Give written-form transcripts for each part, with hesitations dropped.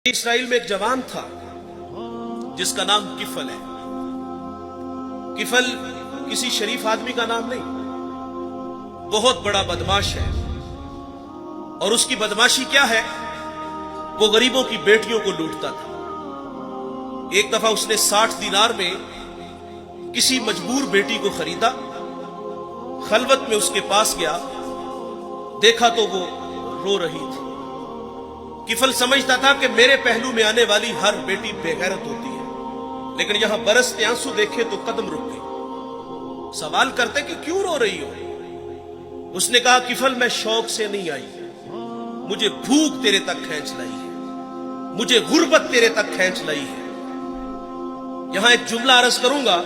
اسرائیل میں ایک جوان تھا جس کا نام کفل ہے۔ کفل کسی شریف آدمی کا نام نہیں، بہت بڑا بدماش ہے۔ اور اس کی بدماشی کیا ہے؟ وہ غریبوں کی بیٹیوں کو لوٹتا تھا۔ ایک دفعہ اس نے 60 دینار میں کسی مجبور بیٹی کو خریدا، خلوت میں اس کے پاس گیا، دیکھا تو وہ رو رہی تھی۔ کفل سمجھتا تھا کہ میرے پہلو میں آنے والی ہر بیٹی بے غیرت ہوتی ہے، لیکن یہاں برستے آنسو دیکھے تو قدم رک گئی۔ سوال کرتے کہ کیوں رو رہی ہو؟ اس نے کہا کفل میں شوق سے نہیں آئی، مجھے بھوک تیرے تک کھینچ لائی ہے، مجھے غربت تیرے تک کھینچ لائی ہے۔ یہاں ایک جملہ عرض کروں گا،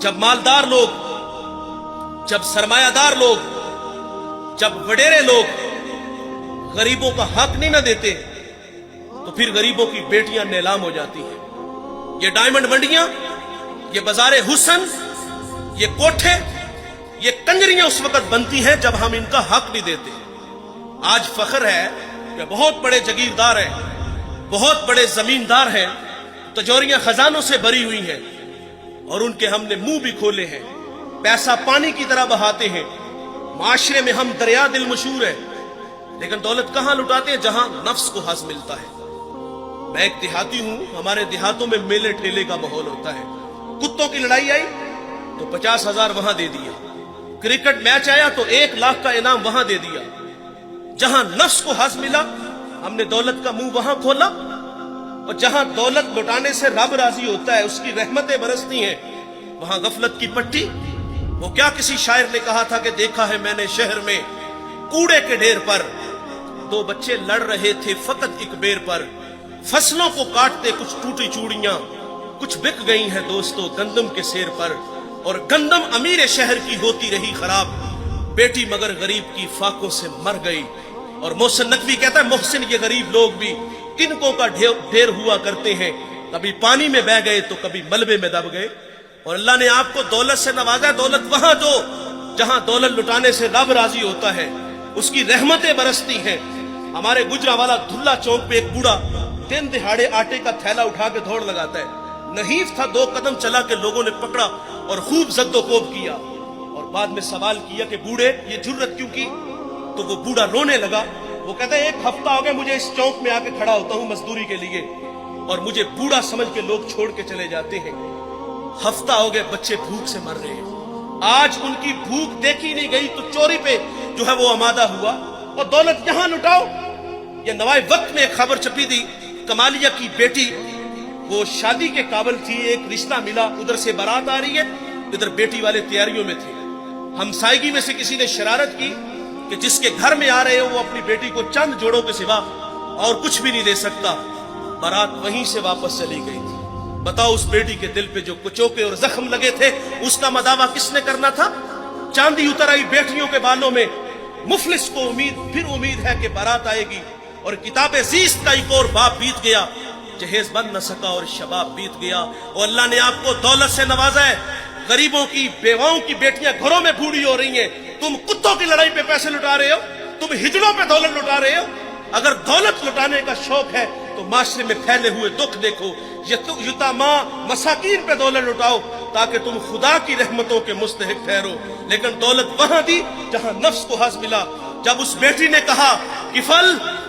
جب مالدار لوگ، جب سرمایہ دار لوگ، جب وڈیرے لوگ غریبوں کا حق نہیں نہ دیتے تو پھر غریبوں کی بیٹیاں نیلام ہو جاتی ہیں۔ یہ ڈائمنڈ منڈیاں، یہ بازار حسن، یہ کوٹھے، یہ کنجریاں اس وقت بنتی ہیں جب ہم ان کا حق نہیں دیتے۔ آج فخر ہے کہ بہت بڑے جگیردار ہیں، بہت بڑے زمیندار ہیں، تجوریاں خزانوں سے بھری ہوئی ہیں، اور ان کے ہم نے منہ بھی کھولے ہیں، پیسہ پانی کی طرح بہاتے ہیں، معاشرے میں ہم دریا دل مشہور ہیں، لیکن دولت کہاں لٹاتے ہیں؟ جہاں نفس کو حظ ملتا ہے۔ میں ایک دیہاتی ہوں، ہمارے دیہاتوں میں میلے ٹھیلے کا ماحول ہوتا ہے۔ کتوں کی لڑائی آئی تو 50,000 وہاں دے دیا، کرکٹ میچ آیا تو 1 لاکھ کا انعام وہاں دے دیا۔ جہاں نفس کو حظ ملا ہم نے دولت کا منہ وہاں کھولا، اور جہاں دولت لٹانے سے رب راضی ہوتا ہے، اس کی رحمتیں برستی ہیں، وہاں غفلت کی پٹی۔ وہ کیا کسی شاعر نے کہا تھا کہ دیکھا ہے میں نے شہر میں کوڑے کے ڈھیر پر 2 بچے لڑ رہے تھے فقط ایک بیر پر، فصلوں کو کاٹتے کچھ ٹوٹی چوڑیاں، کچھ بک گئی ہیں دوستو گندم کے سیر پر، اور گندم امیر شہر کی ہوتی رہی خراب، بیٹی مگر غریب کی فاقوں سے مر گئی۔ اور محسن نقوی کہتا ہے محسن یہ غریب لوگ بھی تنکوں کا ڈھیر ہوا کرتے ہیں، کبھی پانی میں بہ گئے تو کبھی ملبے میں دب گئے۔ اور اللہ نے آپ کو دولت سے نوازا، دولت وہاں دو جہاں دولت لٹانے سے رب راضی ہوتا ہے، اس کی رحمتیں برستی ہیں۔ ہمارے گجرانوالہ دھلا چوک پہ ایک بوڑھا دن دہاڑے آٹے کا تھیلا اٹھا کے دوڑ لگاتا ہے، نحیف تھا، 2 قدم چلا کے لوگوں نے پکڑا اور خوب زد و کوب کیا، اور بعد میں سوال کیا کہ بوڑھے یہ جرت کیوں کی؟ تو وہ بوڑھا رونے لگا۔ وہ کہتا ہے 1 ہفتہ ہو گیا مجھے اس چوک میں آ کے کھڑا ہوتا ہوں مزدوری کے لیے، اور مجھے بوڑھا سمجھ کے لوگ چھوڑ کے چلے جاتے ہیں۔ ہفتہ ہو گئے بچے بھوک سے مر رہے ہیں، آج ان کی بھوک دیکھی نہیں گئی تو چوری پہ جو ہے وہ آمادہ ہوا، اور دولت یہاں لٹاؤ۔ یہ نوائے وقت میں ایک خبر چھپی تھی، کمالیہ کی بیٹی وہ شادی کے قابل تھی، ایک رشتہ ملا، ادھر سے بارات آ رہی ہے، ادھر بیٹی والے تیاریوں میں تھے۔ ہمسائیگی میں سے کسی نے شرارت کی کہ جس کے گھر میں آ رہے ہو وہ اپنی بیٹی کو چند جوڑوں کے سوا اور کچھ بھی نہیں دے سکتا۔ بارات وہیں سے واپس چلی گئی تھی۔ بتاؤ اس بیٹی کے دل پہ جو کچوکے اور زخم لگے تھے اس کا مداوع کس نے کرنا تھا؟ چاندی اتر آئی بیٹیوں کے بالوں میں، مفلس کو پھر امید ہے کہ بارات آئے گی، اور کتاب زیست کا ایک اور باب بیت گیا، جہیز بن نہ سکا اور شباب بیت گیا۔ اور اللہ نے آپ کو دولت سے نوازا ہے، غریبوں کی بیواؤں کی بیٹیاں گھروں میں بوڑھی ہو رہی ہیں، تم کتوں کی لڑائی پہ پیسے لٹا رہے ہو، تم ہجڑوں پہ دولت لٹا رہے ہو۔ اگر دولت لٹانے کا شوق ہے تو معاشرے میں پھیلے ہوئے دکھ دیکھو، یتاما مساکین پہ دولت لٹاؤ تاکہ تم خدا کی رحمتوں کے مستحق ٹھہرو۔ لیکن دولت وہاں دی جہاں نفس کو حظ ملا۔ جب اس بیٹی نے کہا کفل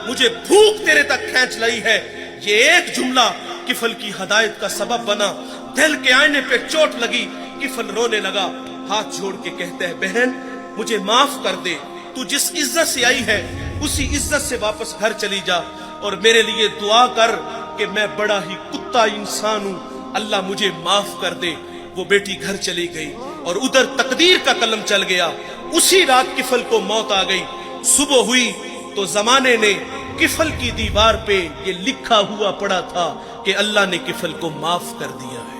مجھے بھوک تیرے تک کھینچ لائی ہے، یہ ایک جملہ کفل کی ہدایت کا سبب بنا۔ دل کے آئینے پہ چوٹ لگی، کفل رونے لگا، ہاتھ جوڑ کے کہتا ہے بہن مجھے معاف کر دے، تو جس عزت سے آئی ہے اسی عزت سے واپس گھر چلی جا، اور میرے لیے دعا کر کہ میں بڑا ہی کتا انسان ہوں، اللہ مجھے معاف کر دے۔ وہ بیٹی گھر چلی گئی، اور ادھر تقدیر کا قلم چل گیا۔ اسی رات کفل کو موت آ گئی۔ صبح ہوئی تو زمانے نے کفل کی دیوار پہ یہ لکھا ہوا پڑا تھا کہ اللہ نے کفل کو معاف کر دیا ہے۔